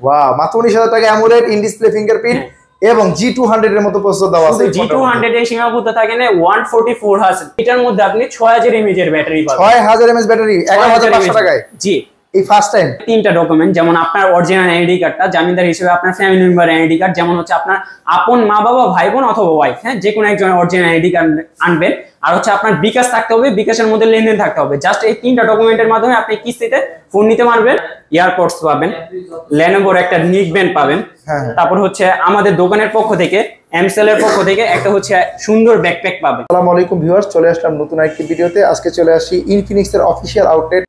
Wow, মাত্র 19,000 টাকা AMOLED in display fingerprint এবং G200 এর মতো প্রসেসর দেওয়া আছে। G200 এর সীমাবদ্ধ থাকে না 144 হার্জ। এটার মধ্যে আপনি 6000 mAh এর ব্যাটারি পাবেন। 6000 mAh ব্যাটারি 11500 টাকায়। জি, এই ফার্স্ট টাইম। তিনটা ডকুমেন্ট, যেমন আপনার অরিজিনাল আইডি কার্ডটা, জামিনদার হিসেবে আপনার ফ্যামিলি মেম্বার আইডি কার্ড, যেমন হচ্ছে আপনার আপন মা বাবা ভাই বোন অথবা ওয়াইফ, হ্যাঁ যে কোনো একজনের অরিজিনাল আইডি কার্ড আনবেন। আর হচ্ছে আপনার বিকাশ থাকতে হবে, বিকাশের মধ্যে লেনদেন থাকতে হবে। জাস্ট এই তিনটা ডকুমেন্টের মাধ্যমে আপনি কিস্তিতে ফোন নিতে পারবেন। এয়ারপডস পাবেন, লেনোভোর একটা নিক ব্যান্ড পাবেন, তারপর হচ্ছে আমাদের দোকানের পক্ষ থেকে এমসেল এর পক্ষ থেকে একটা হচ্ছে সুন্দর ব্যাকপ্যাক পাবেন। আসসালামু আলাইকুম ভিউয়ার্স, চলে আসলাম নতুন একটি ভিডিওতে। আজকে চলে আসি ইনফিনিক্স এর অফিশিয়াল আউটলেট।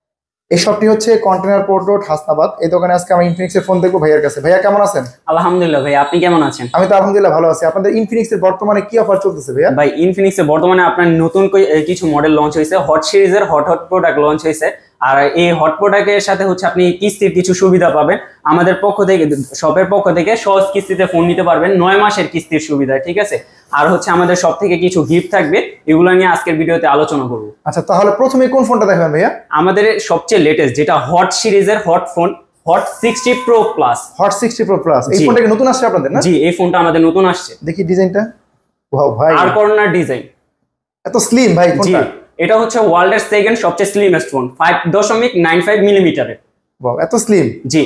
এই শপটি হচ্ছে কন্টেনার পোর্ট রোড, হাসনাবাদ। এই দোকানে আজকে আমি ইনফিনিক্স এর ফোন দেখবো ভাইয়ের কাছে। ভাইয়া কেমন আছেন? আলহামদুলিল্লাহ ভাই, আপনি কেমন আছেন? আমি তো আলহামদুলিল্লাহ ভালো আছি। আপনাদের ইনফিনিক্স এর বর্তমানে কি অফার চলতেছে ভাইয়া? ভাই ইনফিনিক্স এর বর্তমানে আপনার নতুন কিছু মডেল লঞ্চ হয়েছে, হট সিরিজের হট প্রোডাক্ট লঞ্চ হয়েছে। আর এই হট প্রোডাক্টের সাথে হচ্ছে আপনি কিস্তির কিছু সুবিধা পাবেন আমাদের পক্ষ থেকে, শপের পক্ষ থেকে সহজ কিস্তিতে ফোন নিতে পারবেন, 9 মাসের কিস্তির সুবিধা, ঠিক আছে। আর হচ্ছে আমাদের সব থেকে কিছু গিফট থাকবে, এগুলো নিয়ে আজকের ভিডিওতে আলোচনা করব। আচ্ছা, তাহলে প্রথমে কোন ফোনটা দেখাবেন ভাইয়া? আমাদের সবচেয়ে লেটেস্ট যেটা হট সিরিজের hot phone, hot 60 pro plus. Hot 60 pro plus, এই ফোনটা কি নতুন আসছে আপনাদের না? জি, এই ফোনটা আমাদের নতুন আসছে। দেখি ডিজাইনটা। ওয়াও ভাই, আর কর্নার ডিজাইন, এত স্লিম ভাই ফোনটা। এটা হচ্ছে ওয়ার্ল্ডের সেকেন্ড সবচেয়ে স্লিমেস্ট ফোন, 5.95 মিলিমিটারের। ওয়াও, এত স্লিম। জি।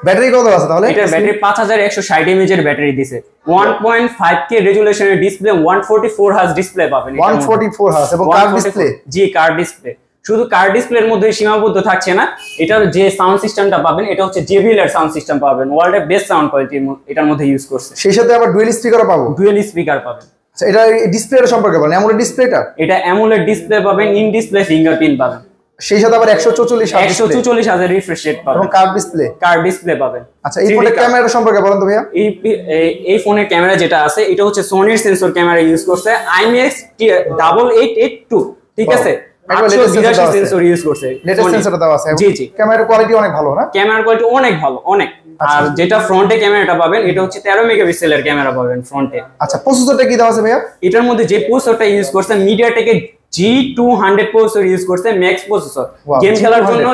ব্যাটারি কত আছে তাহলে? এটার ব্যাটারি 5160 mAh এর ব্যাটারি দিছে। 1.5K রেজোলিউশনের ডিসপ্লে, 144 হার্জ ডিসপ্লে পাবেন। 144 হার্জ এবং কার্ভ ডিসপ্লে। জি, কার্ভ ডিসপ্লে। শুধু কার্ভ ডিসপ্লের মধ্যে সীমাবদ্ধ থাকছে না, এটার যে সাউন্ড সিস্টেমটা পাবেন এটা হচ্ছে JBL এর সাউন্ড সিস্টেম পাবেন, ওয়ার্ল্ডের বেস্ট সাউন্ড কোয়ালিটি এটার মধ্যে ইউজ করছে। সেই সাথে আবার ডুয়াল স্পিকারও পাবো। ডুয়াল স্পিকার পাবেন। আচ্ছা, এটা ডিসপ্লের সম্পর্কে বলেন। অ্যামোলেড ডিসপ্লেটা? এটা অ্যামোলেড ডিসপ্লে পাবেন, ইন ডিসপ্লে ফিঙ্গারপ্রিন্ট পাবেন। সেই সাথে আবার 144 হাজার রিফ্রেশ রেট পাবেন এবং কার্ভ ডিসপ্লে। কার্ভ ডিসপ্লে পাবেন। আচ্ছা, এই ফোনের ক্যামেরা সম্পর্কে বলেন তো ভাইয়া। এই ফোনের ক্যামেরা যেটা আছে এটা হচ্ছে সোনির সেন্সর ক্যামেরা ইউজ করছে, IMX 8882, ঠিক আছে। সেন্সর ইউজ করছে, লেটেস্ট সেন্সরটা দাও আছে। জি জি, ক্যামেরার কোয়ালিটি অনেক ভালো না? ক্যামেরার কোয়ালিটি অনেক ভালো, অনেক। আর যেটা ফ্রন্টে ক্যামেরাটা পাবেন এটা হচ্ছে 13 মেগাপিক্সেলের ক্যামেরা পাবেন ফ্রন্টে। আচ্ছা, প্রসেসরটা কি দেওয়া আছে ভাইয়া? এটার মধ্যে যে প্রসেসরটা ইউজ করছে MediaTek এর G200 প্রসেসর ইউজ করছে, ম্যাক্স প্রসেসর, গেম খেলার জন্য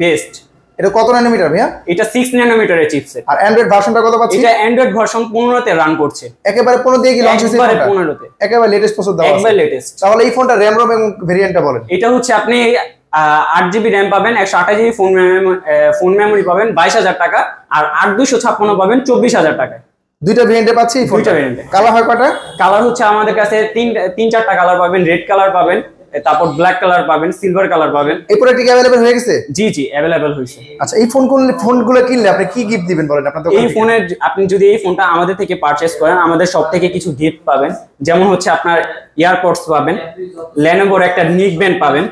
বেস্ট। এটা কত ন্যানোমিটার ভাইয়া? এটা 6 ন্যানোমিটারের চিপসেট। আর অ্যান্ড্রয়েড ভার্সনটা কত পাচ্ছি? এটা অ্যান্ড্রয়েড ভার্সন 15 তে রান করছে। একেবারে 15 দিয়ে কি লঞ্চ হয়েছে? একেবারে 15 তে, একেবারে লেটেস্ট প্রসেসর দেওয়া আছে, একেবারে লেটেস্ট। তাহলে এই ফোনটা র‍্যাম রম এবং ভেরিয়েন্টটা বলেন। এটা হচ্ছে আপনি 8GB র‍্যাম পাবেন, 128GB ফোন মেমোরি পাবেন 22,000 টাকা, আর 8256 পাবেন 24,000 টাকায়। দুইটা ভেরিয়েন্টে পাচ্ছি এই ফোনটা। দুইটা ভেরিয়েন্টে। কালার হয় কয়টা? কালার হচ্ছে আমাদের কাছে 3-4টা কালার পাবেন। রেড কালার পাবেন, তারপর ব্ল্যাক কালার পাবেন, সিলভার কালার পাবেন। এই প্রোডাক্ট কি अवेलेबल হয়ে গেছে? জি জি, अवेलेबल হইছে। আচ্ছা, এই ফোনগুলো কিনলে আপনি কি গিফট দিবেন বলেন আপনাদের? এই ফোনের আপনি যদি এই ফোনটা আমাদের থেকে পারচেজ করেন, আমাদের সব থেকে কিছু গিফট পাবেন, যেমন হচ্ছে আপনার এয়ারপডস পাবেন, লেনোভোর একটা নিক ব্যান্ড পাবেন,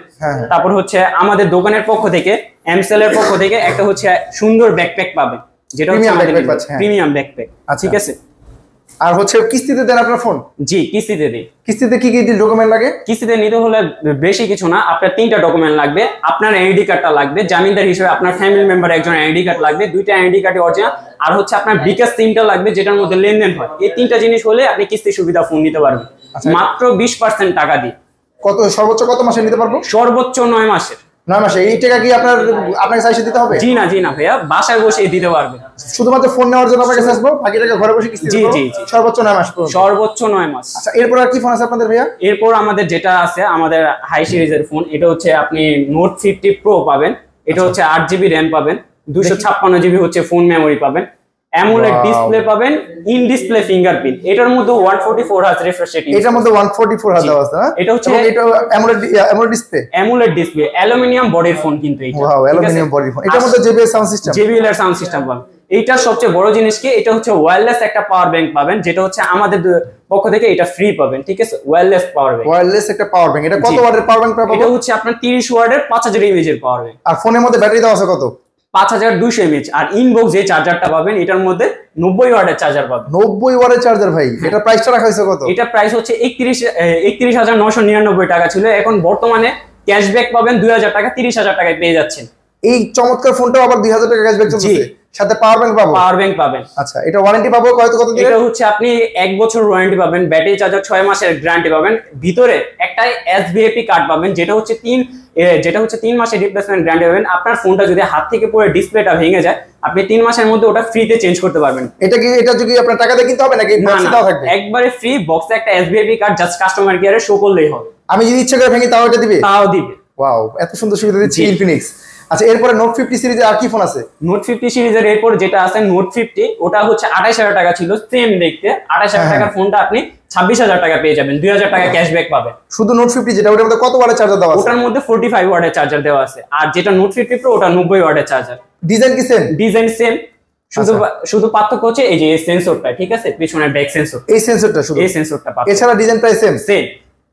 তারপর হচ্ছে আমাদের দোকানের পক্ষ থেকে এমসেল এর পক্ষ থেকে একটা হচ্ছে সুন্দর ব্যাকপ্যাক পাবেন, যেটা হচ্ছে আমাদের প্রিমিয়াম ব্যাকপ্যাক, ঠিক আছে। আর হচ্ছে কিস্তিতে দেন আপনার ফোন? জি, কিস্তিতে দিই। কিস্তিতে কি কি ডকুমেন্ট লাগে? কিস্তিতে নিতে হলে বেশি কিছু না, আপনার 3টা ডকুমেন্ট লাগবে। আপনার আইডি কার্ডটা লাগবে, জামিনদার হিসেবে আপনার ফ্যামিলি মেম্বার একজন আইডি কার্ড লাগবে, 2টা আইডি কার্ডে অরিজিনাল, আর হচ্ছে আপনার বিকাশ সিমটা লাগবে যেটার মধ্যে লেনদেন হয়। এই 3টা জিনিস হলে আপনি কিস্তি সুবিধা ফোন নিতে পারবেন মাত্র 20% টাকা দিয়ে। সর্বোচ্চ কত মাসে নিতে পারবো? সর্বোচ্চ 9 মাসের। 9 মাসে। এই টাকা কি আপনাকে চাইছে দিতে হবে? জি না ভাইয়া, বাসায় বসে দিতে পারবেন। শুধুমাত্র ফোন নেওয়ার জন্য আপনাকে আসবো, বাকি টাকা ঘরে বসে কিস্তি দেব? জি জি, সর্বোচ্চ 9 মাস। সর্বোচ্চ 9 মাস। আচ্ছা, এরপর আর কি ফোন আছে আপনাদের ভাইয়া? এরপর আমাদের যেটা আছে, আমাদের হাই সিরিজের ফোন, এটা হচ্ছে আপনি নোট 50 প্রো পাবেন। এটা হচ্ছে 8GB র‍্যাম পাবেন, 256GB হচ্ছে ফোন মেমোরি পাবেন, অ্যামোলেড ডিসপ্লে পাবেন, ইন ডিসপ্লে ফিঙ্গারপ্রিন্ট। এটার মধ্যে 144 হার্জ রিফ্রেশ রেট। এটার মধ্যে 144 হার্জ দেওয়া আছে না? এটা হচ্ছে AMOLED display. AMOLED display, aluminium বডির ফোন কিন্তু এটা। ওয়াও, অ্যালুমিনিয়াম বডির ফোন। এটার মধ্যে JBL সাউন্ড সিস্টেম। JBL এর সাউন্ড সিস্টেম পাবেন। এইটার সবচেয়ে বড় জিনিস কি, এটা হচ্ছে ওয়্যারলেস একটা পাওয়ার ব্যাংক পাবেন, যেটা হচ্ছে আমাদের পক্ষ থেকে এটা ফ্রি পাবেন, ঠিক আছে। Wireless power bank. ওয়্যারলেস একটা পাওয়ার ব্যাংক। এটা কত ওয়াটের পাওয়ার ব্যাংক পাবো? এটা হচ্ছে আপনার 30 ওয়াটের 5000 mAh এর পাওয়ার ব্যাংক। আর ফোনের মধ্যে ব্যাটারি দেওয়া আছে কত? 5200 mAh। আর ইনবক্স যে চার্জারটা পাবেন এটার মধ্যে 90 ওয়াটের চার্জার পাবেন। 90 ওয়াটের চার্জার ভাই, এটা প্রাইসটা রাখা হয়েছে কত? এটা প্রাইস হচ্ছে 31,999 টাকা ছিল, এখন বর্তমানে ক্যাশব্যাক পাবেন 2000 টাকা, 30,000 টাকায় পেয়ে যাচ্ছেন। এই চমৎকার ফোনটাও আবার 2000 টাকা ক্যাশব্যাক চলছে, সাথে পাওয়ার ব্যাংক পাবো। পাওয়ার ব্যাংক পাবেন। আচ্ছা, এটা ওয়ারেন্টি পাবো কত দিন? এটা হচ্ছে আপনি 1 বছর ওয়ারেন্টি পাবেন, ব্যাটারি চার্জার 6 মাসের গ্যারান্টি পাবেন, ভিতরে একটা SVIP কার্ড পাবেন, যেটা হচ্ছে যেটা হচ্ছে 3 মাসের রিপ্লেসমেন্ট গ্যারান্টি পাবেন। আপনার ফোনটা যদি হাত থেকে পড়ে ডিসপ্লেটা ভেঙে যায়, আপনি 3 মাসের মধ্যে ওটা ফ্রিতে চেঞ্জ করতে পারবেন। এটা যদি আপনার টাকা দিয়ে কিনতে হবে নাকি বক্সে দাও থাকবে? একবারে ফ্রি, বক্সে একটা SBI কার্ড জাস্ট কাস্টমার কেয়ারে শো করলেই হবে। আমি যদি ইচ্ছা করে ভেঙে তাও এটা দিবে? তাও দিবে। ওয়াও, এত সুন্দর সুবিধা দিচ্ছে ইনফিনিক্স। আচ্ছা, এরপরে নোট 50 সিরিজে আর কি ফোন আছে? নোট 50 সিরিজের এরপর যেটা আছে নোট 50, ওটা হচ্ছে 28000 টাকা ছিল, সেম দেখতে। 28000 টাকার ফোনটা আপনি 26000 টাকা পেয়ে যাবেন, 2000 টাকা ক্যাশব্যাক পাবেন। শুধু নোট 50 যেটা, ওটার মধ্যে কত ওয়াটের চার্জার দেওয়া আছে? ওটার মধ্যে 45 ওয়াটের চার্জার দেওয়া আছে। আর যেটা নোট 50 প্রো, ওটা 90 ওয়াটের চার্জার। ডিজাইন কি সেম? ডিজাইন সেম, শুধু পার্থক্য হচ্ছে এই যে সেন্সরটা, ঠিক আছে, পিছনের ব্যাক সেন্সর, এই সেন্সরটা শুধু, এই সেন্সরটা পাচ্ছেন। এছাড়া ডিজাইন প্রায় সেম।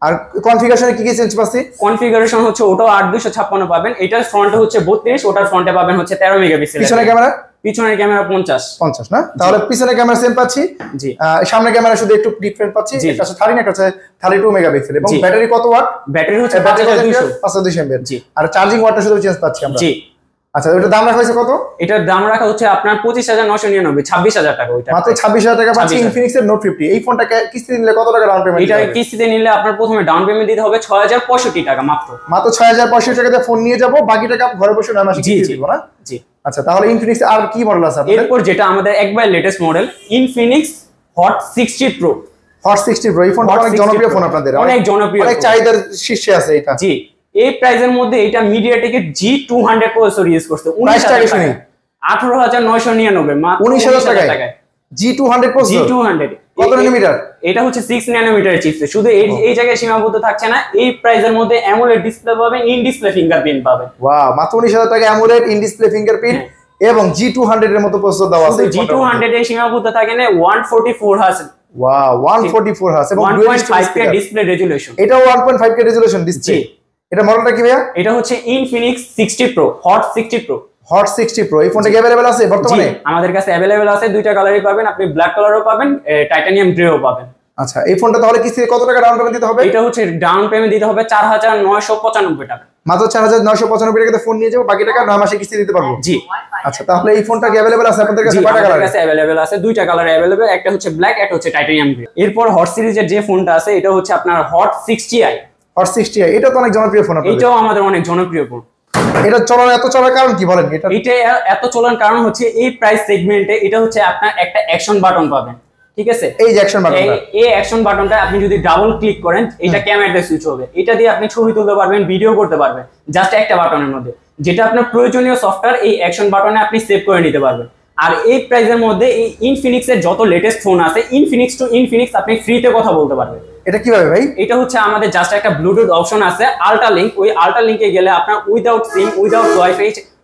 আর কনফিগারেশনে কি চেঞ্জ পাচ্ছি? কনফিগারেশন হচ্ছে ওটাও 8256 পাবেন। এটার ফ্রন্টে হচ্ছে 32, ওটার ফ্রন্টে পাবেন হচ্ছে 13 মেগাপিক্সেল। পিছনের ক্যামেরা 50 না? তাহলে পিছনের ক্যামেরা সেম পাচ্ছি। জি। সামনের ক্যামেরা শুধু একটু ডিফারেন্ট পাচ্ছি। এটা হচ্ছে 13, একটা হচ্ছে 32 মেগাপিক্সেল। এবং ব্যাটারি কত ওয়াট? ব্যাটারি হচ্ছে 5200 এমএএইচ। জি। আর চার্জিং ওয়াটটা শুধু চেঞ্জ পাচ্ছি আমরা। জি। আচ্ছা, ওটার দাম রাখা হয়েছে কত? এটার দাম রাখা হচ্ছে আপনার 25999, 26000 টাকা। ওইটা মাত্র 26000 টাকা পাচ্ছি ইনফিনিক্স এর নোট 50। এই ফোনটা কিস্তিতে নিলে কত টাকা ডাউন পেমেন্ট? এটা কিস্তিতে নিলে আপনার প্রথমে ডাউন পেমেন্ট দিতে হবে 6065 টাকা মাত্র। 6065 টাকাতে ফোন নিয়ে যাব, বাকি টাকা ঘরে বসে 9 মাসে কিস্তি দিব না? জি। আচ্ছা, তাহলে ইনফিনিক্স আর কি মডেল আছে আপনাদের? এরপর যেটা আমাদের একবার latest model, Infinix hot 60 pro. Hot 60 pro, এই ফোনটা অনেক জনপ্রিয় ফোন আপনাদের, অনেক জনপ্রিয়, অনেক চাহিদার শীর্ষে আছে এটা। জি। এই প্রাইসের মধ্যে এটা মিডিয়াটেকের G200 প্রসেসর ইউজ করতে 19000 টাকা, 18999 মাত্র 19000 টাকায় G200 প্রসেসর। G200 কত ন্যানোমিটার? এটা হচ্ছে 6 ন্যানোমিটারের চিপসেট। শুধু এই জায়গায় সীমাবদ্ধ থাকছে না, এই প্রাইসের মধ্যে অ্যামোলেড ডিসপ্লে পাবেন, ইন ডিসপ্লে ফিঙ্গারপ্রিন্ট পাবেন। ওয়াও, মাত্র 19000 টাকা অ্যামোলেড, ইন ডিসপ্লে ফিঙ্গারপ্রিন্ট এবং G200 এর মতো প্রসেসর দেওয়া আছে। G200 এর সীমাবদ্ধ থাকে না 144 হার্জ। ওয়াও, 144 হার্জ এবং 1.5K ডিসপ্লে রেজোলিউশন। এটাও 1.5K রেজোলিউশন ডিসপ্লে। এটা মডেলটা কি ভাইয়া? এটা হচ্ছে Infinix 60 pro, hot 60 pro. Hot 60 pro, এই ফোনটা কি अवेलेबल আছে বর্তমানে? আমাদের কাছে अवेलेबल আছে, দুইটা কালারই পাবেন, আপনি ব্ল্যাক কালারও পাবেন, টাইটানিয়াম গ্রেও পাবেন। আচ্ছা, এই ফোনটা তাহলে কিস্তিতে কত টাকা ডাউন পেমেন্ট দিতে হবে? এটা হচ্ছে ডাউন পেমেন্ট দিতে হবে 4995 টাকা। মাত্র 4995 টাকাতে ফোন নিয়ে যাব, বাকি টাকা 9 মাসে কিস্তি দিতে পারবো। জি। আচ্ছা, তাহলে এই ফোনটা কি अवेलेबल আছে আপনাদের কাছে? কয়টা কালার আছে? अवेलेबल আছে, দুইটা কালার अवेलेबल, একটা হচ্ছে ব্ল্যাক, একটা হচ্ছে টাইটানিয়াম গ্রে। এরপর হট সিরিজের যে ফোনটা আছে, এটা হচ্ছে আপনার হট 60i। হট 60i, এটা তো অনেক জনপ্রিয় ফোন আপনাদের। এটাও আমাদের অনেক জনপ্রিয় ফোন। এটা এত চলার কারণ কি বলেন? এটা এত চলার কারণ হচ্ছে এই প্রাইস সেগমেন্টে এটা হচ্ছে আপনার একটা অ্যাকশন বাটন পাবেন, ঠিক আছে? এই যে অ্যাকশন বাটনটা, এই অ্যাকশন বাটনটা আপনি যদি ডাবল ক্লিক করেন, এটা ক্যামেরাতে সুইচ হবে। এটা দিয়ে আপনি ছবি তুলতে পারবেন, ভিডিও করতে পারবেন, জাস্ট একটা বাটনের মধ্যে। যেটা আপনার প্রয়োজনীয় সফটওয়্যার এই অ্যাকশন বাটনে আপনি সেভ করে নিতে পারবেন। আর এই প্রাইসের মধ্যে এই ইনফিনিক্স এর যত লেটেস্ট ফোন আছে, ইনফিনিক্স টু ইনফিনিক্স আপনি ফ্রিতে কথা বলতে পারবেন। এটা কিভাবে ভাই? এটা হচ্ছে আমাদের জাস্ট একটা ব্লুটুথ অপশন আছে, আল্ট্রা লিংক। ওই আল্ট্রা লিংকে গেলে আপনার উইদাউট সিম, উইদাউট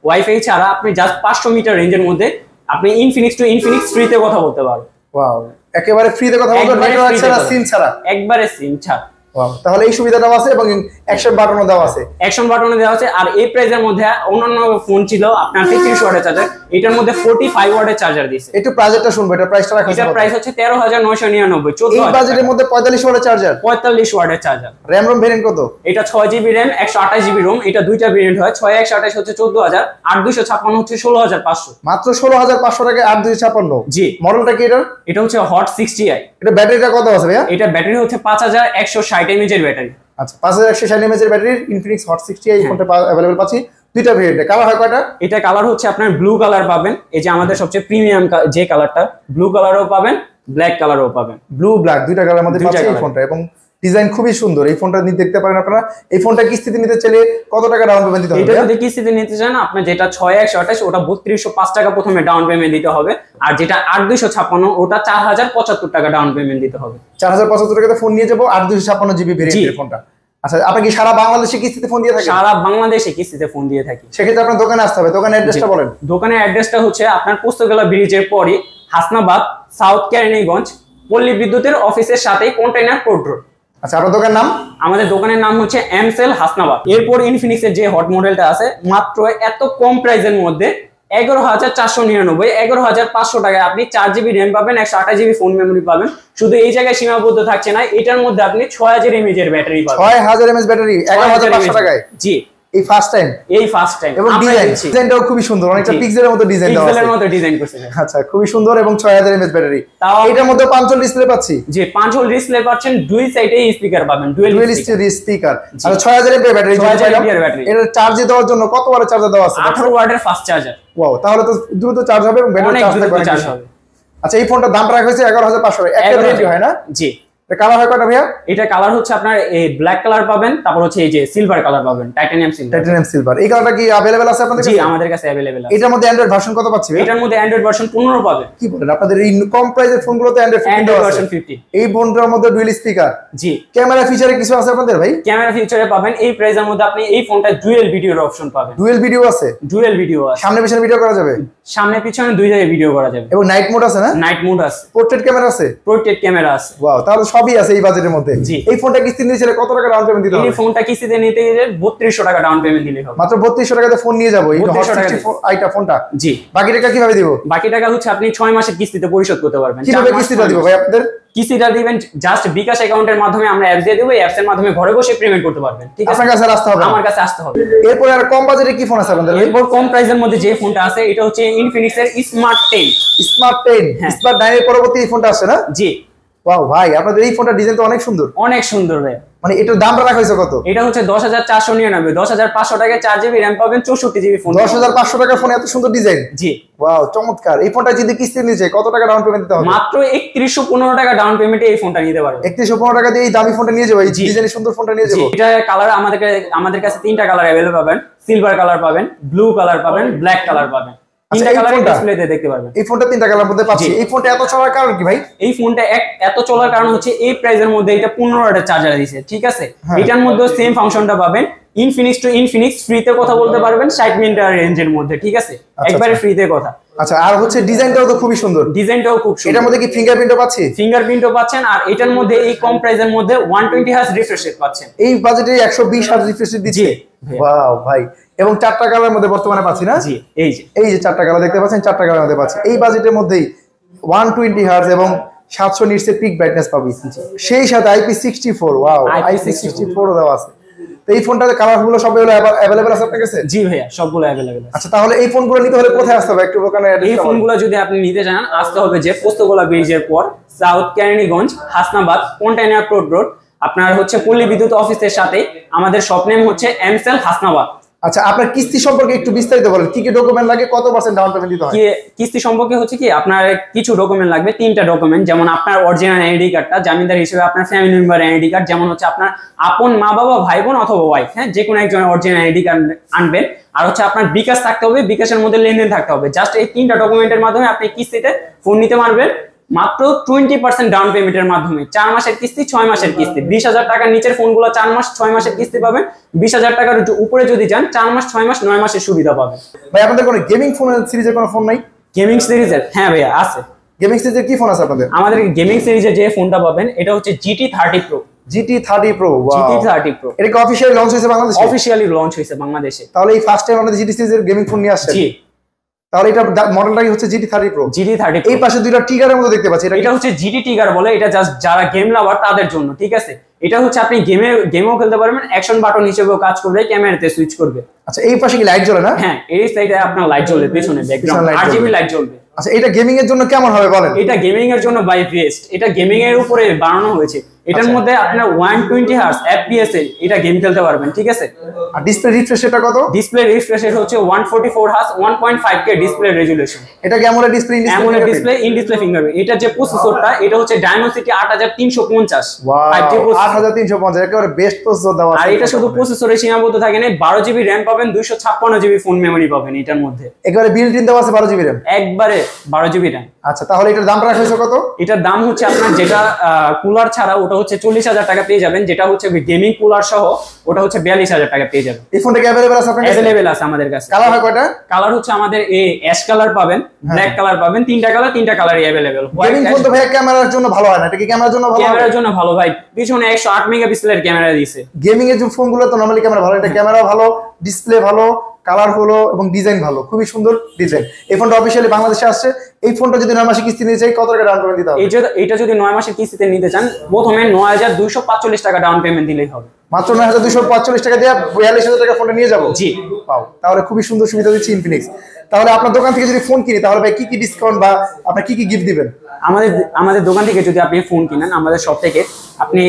ওয়াইফাই ছাড়া আপনি জাস্ট 500 মিটার রেঞ্জের মধ্যে আপনি ইনফিনিক্স টু ইনফিনিক্স ফ্রিতে কথা বলতে পারবেন। ওয়াও, একেবারে ফ্রিতে কথা বলতে, নেটওয়ার্ক ছাড়া, সিম ছাড়া, একবারে সিম ছাড়া। ওয়াও, তাহলে এই সুবিধাটাও আছে এবং অ্যাকশন বাটনও দেওয়া আছে। অ্যাকশন বাটনে দেওয়া আছে। আর এই প্রাইসের মধ্যে অন্যান্য ফোন ছিল আপনার 33 ওয়াটের চার্জার, এটার মধ্যে 45 ওয়াটের চার্জার দিয়েছে। একটু প্রাইসটা শুনবো, এটা প্রাইসটা রাখা আছে। এটার প্রাইস হচ্ছে 13999, 14 এই বাজেটের মধ্যে 45 ওয়াটের চার্জার, 45 ওয়াটের চার্জার। র‍্যাম রম ভেরিয়েন্ট কত? এটা 6GB র‍্যাম, 128GB রোম। এটা দুইটা ভেরিয়েন্ট হয়, 6128 হচ্ছে 14000, 8256 হচ্ছে 16500। মাত্র 16500 টাকায় 8256। জি। মডেলটা কি এটা? এটা হচ্ছে হট 60i। এটা ব্যাটারিটা কত আছে ভাইয়া? এটা ব্যাটারি হচ্ছে 5160 mAh এর ব্যাটারি। আচ্ছা, 5160 mAh এর ব্যাটারি ইনফিনিক্স হট 60i এই ফোনটা अवेलेबल পাচ্ছি। দুইটা ভেরিয়েন্টে, কালার হয় কয়টা? এটা কালার হচ্ছে আপনার ব্লু কালার পাবেন, এই যে আমাদের সবচেয়ে প্রিমিয়াম যে কালারটা, ব্লু কালারও পাবেন, ব্ল্যাক কালারও পাবেন। ব্লু ব্ল্যাক দুইটা কালারের মধ্যে পাচ্ছি এই ফোনটা, এবং ডিজাইন খুবই সুন্দর। এই ফোনটা নিতে দেখতে পারেন আপনারা। এই ফোনটা কিস্তিতে নিতে চাইলে কত টাকা ডাউন পেমেন্ট দিতে হবে? এটা যদি কিস্তিতে নিতে চান, আপনি যেটা 6128 ওটা 3205 টাকা প্রথমে ডাউন পেমেন্ট দিতে হবে। আর যেটা 8256 ওটা 4075 টাকা ডাউন পেমেন্ট দিতে হবে। 4075 টাকাতে ফোন নিয়ে যাবো, 8256GB ভেরিয়েন্টের ফোনটা। আচ্ছা, আপনি কি সারা বাংলাদেশে কিস্তিতে ফোন দিয়ে থাকেন? সারা বাংলাদেশে কিস্তিতে ফোন দিয়ে থাকি। সেক্ষেত্রে আপনার দোকানে আসতে হবে। দোকানের অ্যাড্রেসটা বলেন। দোকানের অ্যাড্রেসটা হচ্ছে আপনার পুস্তকলা ব্রিজের পরে হাসনাবাদ, সাউথ কেরানীগঞ্জ, পল্লী বিদ্যুতের অফিসের সাথে কন্টেইনার পোর্ট রোড। আচ্ছা, আপনার দোকানের নাম? আমাদের দোকানের নাম হচ্ছে এমসেল হাসনাবাদ। এরপর ইনফিনিক্সের যে হট মডেলটা আছে, মাত্র এত কম প্রাইসের মধ্যে 11499, 11500 টাকায় আপনি 4GB র্যাম পাবেন, 128GB ফোন মেমোরি পাবেন। শুধু এই জায়গায় সীমাবদ্ধ থাকছে না, এটার মধ্যে আপনি 6000 mAh এর ব্যাটারি পাবেন। 6000 mAh ব্যাটারি 11500 টাকায়? জি। এই ফার্স্ট টাইম এবং ডিজাইনটাও খুবই সুন্দর, অনেকটা পিক্সেলের মতো ডিজাইন দেওয়া আছে, পিক্সেলের মতো ডিজাইন করছে। আচ্ছা খুবই সুন্দর এবং 6000 mAh ব্যাটারি, এটার মধ্যে 5 হোল ডিসপ্লে পাচ্ছি। জি 5 হোল ডিসপ্লে পাচ্ছেন, দুই সাইডে স্পিকার পাবেন, ডুয়াল স্পিকার, আর 6000 mAh ব্যাটারি। এটা চার্জে দেওয়ার জন্য কত ওয়াটের চার্জার দেওয়া আছে? 18 ওয়াটের ফাস্ট চার্জার। ওয়াও, তাহলে তো দ্রুত চার্জ হবে এবং ব্যাটারি চার্জ হবে। আচ্ছা এই ফোনটার দাম রাখা হয়েছে 11500 টাকা, একটা ভেরিয়েন্ট হয় না? জি। কালার হয় কয়টা ভাইয়া? এটা কালার হচ্ছে আপনার এই ব্ল্যাক কালার পাবেন, তারপর হচ্ছে এই যে সিলভার কালার পাবেন, টাইটানিয়াম সিলভার। এই কালারটা কি अवेलेबल আছে আপনাদের কাছে? জি আমাদের কাছে अवेलेबल আছে। এটার মধ্যে অ্যান্ড্রয়েড ভার্সন কত পাচ্ছি? এটার মধ্যে অ্যান্ড্রয়েড ভার্সন 15 পাবেন। কি বলেন, আপনাদের এই কম প্রাইসের ফোনগুলোতে অ্যান্ড্রয়েড ভার্সন 50। এই ফোনটার মধ্যে ডুয়াল স্পিকার। জি। ক্যামেরা ফিচারে কিছু আছে আপনাদের ভাই? ক্যামেরা ফিচারে পাবেন, এই প্রাইসের মধ্যে আপনি এই ফোনটা ডুয়াল ভিডিওর অপশন পাবেন। ডুয়াল ভিডিও আছে? ডুয়াল ভিডিও আছে। সামনে পিছনে ভিডিও করা যাবে? সামনে পিছনে দুই জায়গায় ভিডিও করা যাবে। এবং নাইট মোড আছে না? নাইট মোড আছে। পোর্ট্রেট ক্যামেরা আছে? পোর্ট্রেট ক্যামেরা আছে। ওয়াও, তাহলে সবই আছে এই বাজেটের মধ্যে। জি। এই ফোনটা কিস্তি নিতে চাইলে কত টাকা ডাউন পেমেন্ট দিতে হবে? এই ফোনটা কিস্তিতে নিতে গেলে 3200 টাকা ডাউন পেমেন্ট দিলে হবে। মাত্র 3200 টাকাতে ফোন নিয়ে যাব এই হট 64 আইটা ফোনটা। জি। বাকি টাকা কিভাবে দিব? বাকি টাকা হচ্ছে আপনি 6 মাসের কিস্তিতে পরিশোধ করতে পারবেন। কিভাবে কিস্তিটা দিব ভাই আপনাদের? কিস্তিটা দিবেন জাস্ট বিকাশ অ্যাকাউন্টের মাধ্যমে, আমরা অ্যাপ দিয়ে দেব, এই অ্যাপসের মাধ্যমে ঘরে বসে পেমেন্ট করতে পারবেন। ঠিক আছে? আপনার কাছে আসতে হবে? আমার কাছে আসতে হবে। এরপর আর কম বাজেটে কি ফোন আছে আপনাদের? এরপর কম প্রাইসের মধ্যে যে ফোনটা আছে এটা হচ্ছে ইনফিনিক্স এর স্মার্ট 10। স্মার্ট 10 স্মার্ট 9 এর পরবর্তী এই ফোনটা আসছে না? জি। ওয়াও ভাই, আপনাদের এই ফোনটা ডিজাইন তো অনেক সুন্দর। অনেক সুন্দর ভাই। মানে এটার দামটা রাখা হয়েছে কত? এটা হচ্ছে 10499, 10500 টাকায় 4GB র‍্যাম পাবেন, 64GB ফোন। 10500 টাকার ফোন, এত সুন্দর ডিজাইন। জি। ওয়াও চমৎকার। এই ফোনটা যদি কিস্তি নিতে চাই কত টাকা ডাউন পেমেন্ট দিতে হবে? মাত্র 3115 টাকা ডাউন পেমেন্টে এই ফোনটা নিতে পারবেন। 3115 টাকা দিয়ে এই দামি ফোনটা নিয়ে যাবো, এই ডিজাইনের সুন্দর ফোনটা নিয়ে যাবো। এটা কালার আমাদের কাছে তিনটা কালার अवेलेबल পাবেন, সিলভার কালার পাবেন, ব্লু কালার পাবেন, ব্ল্যাক কালার পাবেন। তিনটা কালারে ডিসপ্লেতে দেখতে পারবেন। এই ফোনটা তিনটা কালার মধ্যে পাচ্ছি। এই ফোনটা এত চলার কারণ কি ভাই? এই ফোনটা এত চলার কারণ হচ্ছে এই প্রাইসের মধ্যে এটা 15 ওয়াটের চার্জার দিয়েছে। ঠিক আছে? এটার মধ্যে সেম ফাংশনটা পাবেন। ইনফিনিক্স টু ইনফিনিক্স ফ্রিতে কথা বলতে পারবেন 60 মিনিটের রেঞ্জের মধ্যে। ঠিক আছে? একবারে ফ্রিতে কথা। আচ্ছা, আর হচ্ছে ডিজাইনটাও তো খুবই সুন্দর। ডিজাইনটাও খুব সুন্দর। এটার মধ্যে কি ফিঙ্গারপ্রিন্টও পাচ্ছি? ফিঙ্গারপ্রিন্টও পাচ্ছেন, আর এটার মধ্যে এই কম প্রাইসের মধ্যে 120 হার্জ রিফ্রেশ রেট পাচ্ছেন। এই বাজেটে 120 হার্জ রিফ্রেশ রেট দিচ্ছে। ওয়াও ভাই, এবং 4টা কালারের মধ্যে বর্তমানে পাচ্ছি না? জি, এই যে 4টা কালার দেখতে পাচ্ছেন, 4টা কালারের মধ্যে পাচ্ছি। এই বাজেটের মধ্যেই 120 হার্জ এবং 700 নিটসের পিক ব্রাইটনেস পাবি, সেই সাথে IP64। ওয়াও, IP64 দেওয়া আছে। এই ফোনটাতে কালারগুলো সবগুলো अवेलेबल আছে আপনার কাছে? জি ভাইয়া, সবগুলো अवेलेबल আছে। আচ্ছা, তাহলে এই ফোনগুলো নিতে হলে কোথায় আসতে হবে একটু দোকানে? এই ফোনগুলো যদি আপনি নিতে চান, আসতে হবে যে পোস্তগোলা ব্রিজের পর south Keraniganj, Hasnabad, container port road. আপনার হচ্ছে পল্লী বিদ্যুৎ অফিসের সাথে আমাদের শপ নেম হচ্ছে এমসেল হাসনাবাদ। আচ্ছা, আপনার কিস্তি সম্পর্কে একটু বিস্তারিত বলেন। কি কি ডকুমেন্ট লাগে, কত % ডাউন পেমেন্ট দিতে হয়? কিস্তি সম্পর্কে হচ্ছে কি, আপনার কিছু ডকুমেন্ট লাগবে, 3টা ডকুমেন্ট। যেমন আপনার অরিজিনাল আইডি কার্ডটা, জামিনদার হিসেবে আপনার ফ্যামিলি মেম্বার আইডি কার্ড, যেমন হচ্ছে আপনার আপন মা বাবা ভাই বোন অথবা ওয়াইফ, হ্যাঁ যে কোনো একজনের অরিজিনাল আইডি কার্ড আনবেন। আর হচ্ছে আপনার বিকাশ থাকতে হবে, বিকাশের মধ্যে লেনদেন থাকতে হবে। জাস্ট এই 3টা ডকুমেন্টের মাধ্যমে আপনি কিস্তিতে ফোন নিতে পারবেন মাত্র 20% ডাউন পেমেন্টের মাধ্যমে। 4 মাসের কিস্তি, 6 মাসের কিস্তি। 20,000 টাকার নিচের ফোনগুলো 4 মাস 6 মাসের কিস্তি পাবেন। 20,000 টাকার উপরে যদি যান 4 মাস 6 মাস 9 মাসের সুবিধা পাবেন। ভাই আপনাদের কোনো গেমিং ফোন সিরিজের কোনো ফোন নাই? গেমিং সিরিজের? হ্যাঁ ভাইয়া আছে। গেমিং সিরিজের কি ফোন আছে আপনাদের? আমাদের গেমিং সিরিজে যে ফোনটা পাবেন এটা হচ্ছে GT30 Pro। GT30 Pro। GT30 Pro এটা কি অফিশিয়ালি লঞ্চ হয়েছে বাংলাদেশে? অফিশিয়ালি লঞ্চ হয়েছে বাংলাদেশে। তাহলে এই ফার্স্ট টাইম আমাদের GT সিরিজের গেমিং ফোন নিয়ে আসছে। জি। তাহলে এটা মডেলটা কি হচ্ছে GT30 Pro? GT30 Pro। এই পাশে দুইটা টিগারের মতো দেখতে পাচ্ছি, এটা হচ্ছে GT টিগার বলে। এটা জাস্ট যারা গেম লাভার তাদের জন্য। ঠিক আছে? এটা হচ্ছে আপনি গেমও খেলতে পারবেন, অ্যাকশন বাটন হিসেবেও কাজ করবে, ক্যামেরাতে সুইচ করবে। আচ্ছা, এই পাশে কি লাইট জ্বলে না? হ্যাঁ, এই সাইডে আপনার লাইট জ্বলবে, পেছনে ব্যাকগ্রাউন্ড RGB লাইট জ্বলবে। আচ্ছা, এটা গেমিং এর জন্য কেমন হবে বলেন? এটা গেমিং এর জন্য বাই বেস্ট। এটা গেমিং এর উপরে বানানো হয়েছে। এটার মধ্যে আপনার 120 হার্জ FPS এর এটা গেম খেলতে পারবেন। ঠিক আছে? আর ডিসপ্লে রিফ্রেশ রেটটা কত? ডিসপ্লে রিফ্রেশ রেট হচ্ছে 144 হার্জ, 1.5K ডিসপ্লে রেজোলিউশন। এটা কি AMOLED display? AMOLED display, in display fingerprint. এটা যে প্রসেসরটা, এটা হচ্ছে Dimensity 8350। ওয়াও, 8350 একেবারে বেস্ট প্রসেসর দেওয়া আছে। আর এটা শুধু প্রসেসরে সীমাবদ্ধ থাকে না, 12GB র‍্যাম পাবেন, 256GB ফোন মেমরি পাবেন এটার মধ্যে। একেবারে বিল্ট ইন দেওয়া আছে 12GB র‍্যাম। একবারে 12GB র‍্যাম। আচ্ছা, তাহলে এটার দাম রাখা হয়েছে কত? এটার দাম হচ্ছে আপনার যেটা কুলার ছাড়া ওটা হচ্ছে 40,000 টাকা পেয়ে যাবেন। যেটা হচ্ছে গেমিং কুলার সহ ওটা হচ্ছে 42,000 টাকা পেয়ে যাবেন। এই ফোনটা কি अवेलेबल আছে আপনার কাছে? अवेलेबल আছে আমাদের কাছে। কালার হয় কয়টা? কালার হচ্ছে আমাদের এই অ্যাশ কালার পাবেন, ব্ল্যাক কালার পাবেন, 3টা কালার, 3টা কালারই अवेलेबल। গেমিং ফোন তো ভাই ক্যামেরার জন্য ভালো হয় না, এটা কি ক্যামেরার জন্য ভালো? ক্যামেরার জন্য ভালো ভাই, পিছনে 108 মেগাপিক্সেলের ক্যামেরা দিয়েছে। গেমিং এর যে ফোনগুলো তো নরমালি ক্যামেরা ভালো, এটা ক্যামেরা ভালো, ডিসপ্লে ভালো, কালার হলো এবং ডিজাইন ভালো, খুবই সুন্দর ডিজাইন। এই ফোনটা অফিসিয়ালি বাংলাদেশে আসছে। এই ফোনটা যদি 9 মাসে কিস্তি নিতে চাই কত টাকা ডাউন পেমেন্ট দিতে হবে? এটা যদি 9 মাসের কিস্তিতে নিতে চান প্রথমে 9245 টাকা ডাউন পেমেন্ট দিলেই হবে। মাত্র 9245 টাকা দিয়ে 42000 টাকা ফোনটা নিয়ে যাবো। জি পাও, তাহলে খুবই সুন্দর সুবিধা দিচ্ছে ইনফিনিক্স। তাহলে আপনার দোকান থেকে যদি ফোন কিনি তাহলে ভাই কি কি ডিসকাউন্ট বা আপনি কি কি গিফট দিবেন? আমাদের দোকান থেকে যদি আপনি ফোন কিনেন আমাদের শপ থেকে আপনি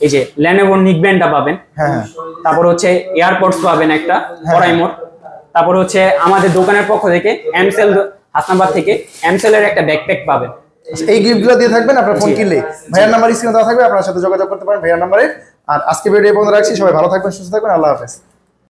এই যে Lenovo নিকব্যান্ডটা পাবেন, হ্যাঁ, তারপর হচ্ছে এয়ারপডস পাবেন একটা ওরাইমোর, তারপর হচ্ছে আমাদের দোকানের পক্ষ থেকে এমসেল হাসনাবাদ থেকে এমসেল এর একটা ব্যাকপ্যাক পাবেন। এই গিফটগুলো দিয়ে থাকবেন আপনার ফোন কিনলে। ভাইয়ার নাম্বার স্ক্রিনে দেওয়া থাকবে, আপনার সাথে যোগাযোগ করতে পারেন ভাইয়ার নাম্বারে। আর আজকে ভিডিও এই পর্যন্ত রাখছি, সবাই ভালো থাকবেন, সুস্থ থাকবেন, আল্লাহ হাফেজ।